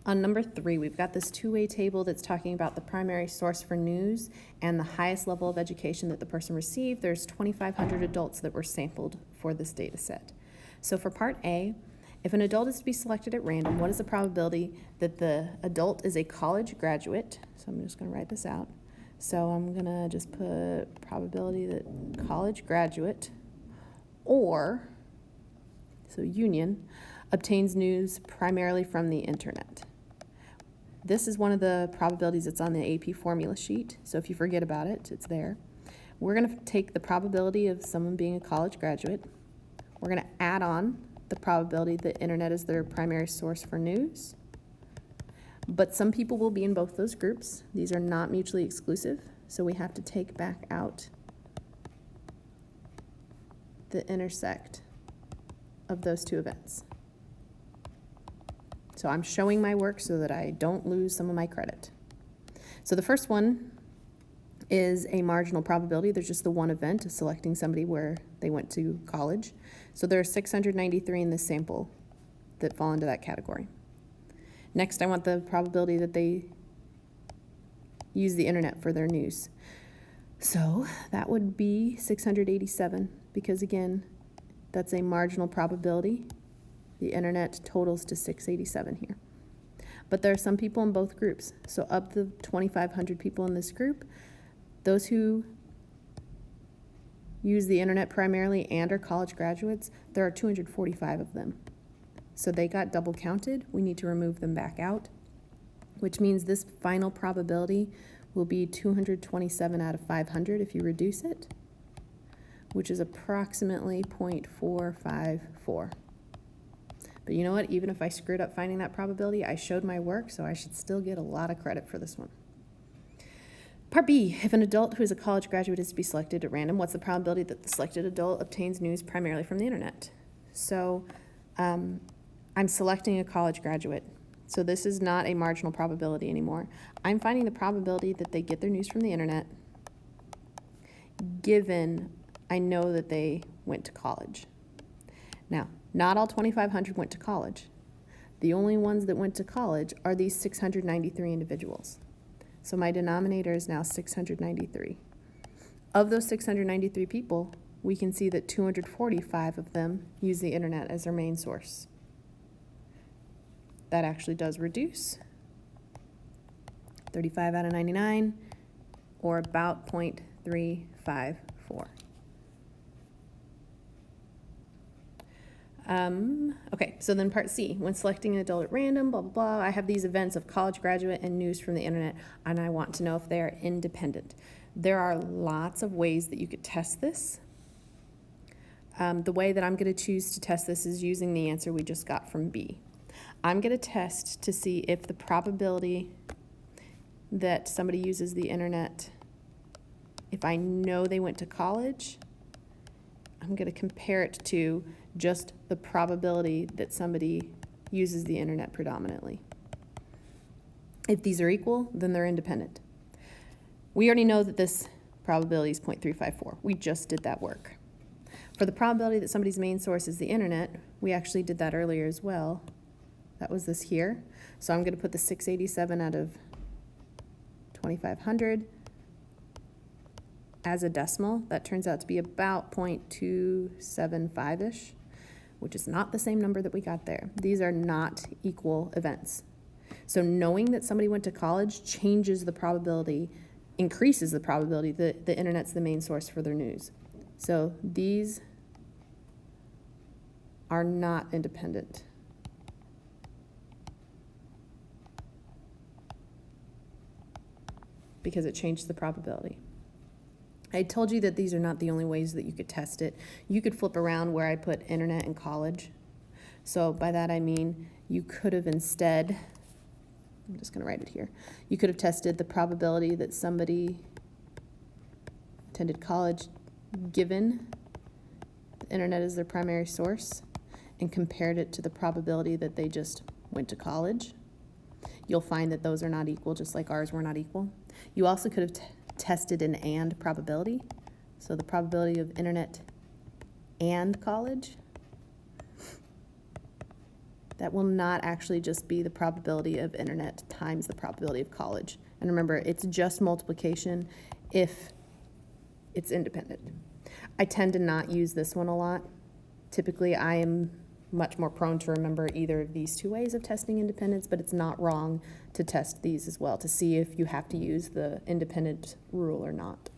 On number 3, we've got this two-way table that's talking about the primary source for news and the highest level of education that the person received. There's 2,500 adults that were sampled for this data set. So for part A, if an adult is to be selected at random, what is the probability that the adult is a college graduate? So I'm just going to write this out. So I'm going to just put probability that college graduate or, so union, obtains news primarily from the internet. This is one of the probabilities that's on the AP formula sheet, so if you forget about it, it's there. We're going to take the probability of someone being a college graduate. We're going to add on the probability that internet is their primary source for news. But some people will be in both those groups. These are not mutually exclusive, so we have to take back out the intersect of those two events. So I'm showing my work so that I don't lose some of my credit. So the first one is a marginal probability. There's just the one event of selecting somebody where they went to college. So there are 693 in this sample that fall into that category. Next, I want the probability that they use the internet for their news. So that would be 687 because, again, that's a marginal probability. The internet totals to 687 here. But there are some people in both groups. So of the 2,500 people in this group, those who use the internet primarily and are college graduates, there are 245 of them. So they got double counted. We need to remove them back out, which means this final probability will be 227 out of 500 if you reduce it, which is approximately 0.454. But you know what? Even if I screwed up finding that probability, I showed my work, so I should still get a lot of credit for this one. Part B, if an adult who is a college graduate is to be selected at random, what's the probability that the selected adult obtains news primarily from the internet? So I'm selecting a college graduate. So this is not a marginal probability anymore. I'm finding the probability that they get their news from the internet, given I know that they went to college. Now, not all 2,500 went to college. The only ones that went to college are these 693 individuals. So my denominator is now 693. Of those 693 people, we can see that 245 of them use the internet as their main source. That actually does reduce. 35 out of 99, or about 0.354. Okay, so then part C, when selecting an adult at random, blah, blah, blah, I have these events of college graduate and news from the internet, and I want to know if they are independent. There are lots of ways that you could test this. The way that I'm going to choose to test this is using the answer we just got from B. I'm going to test to see if the probability that somebody uses the internet, if I know they went to college, I'm going to compare it to just the probability that somebody uses the internet predominantly. If these are equal, then they're independent. We already know that this probability is 0.354. We just did that work. For the probability that somebody's main source is the internet, we actually did that earlier as well. That was this here. So I'm going to put the 687 out of 2,500 as a decimal. That turns out to be about 0.275-ish, which is not the same number that we got there. These are not equal events. So knowing that somebody went to college changes the probability, increases the probability that the internet's the main source for their news. So these are not independent. Because it changed the probability. I told you that these are not the only ways that you could test it. You could flip around where I put internet and college. So by that I mean you could have instead, I'm just going to write it here, you could have tested the probability that somebody attended college given the internet is their primary source and compared it to the probability that they just went to college. You'll find that those are not equal, just like ours were not equal. You also could have tested an and probability. So the probability of internet and college. That will not actually just be the probability of internet times the probability of college. And remember, it's just multiplication if it's independent. I tend to not use this one a lot. Typically, I am much more prone to remember either of these two ways of testing independence, but it's not wrong to test these as well to see if you have to use the independent rule or not.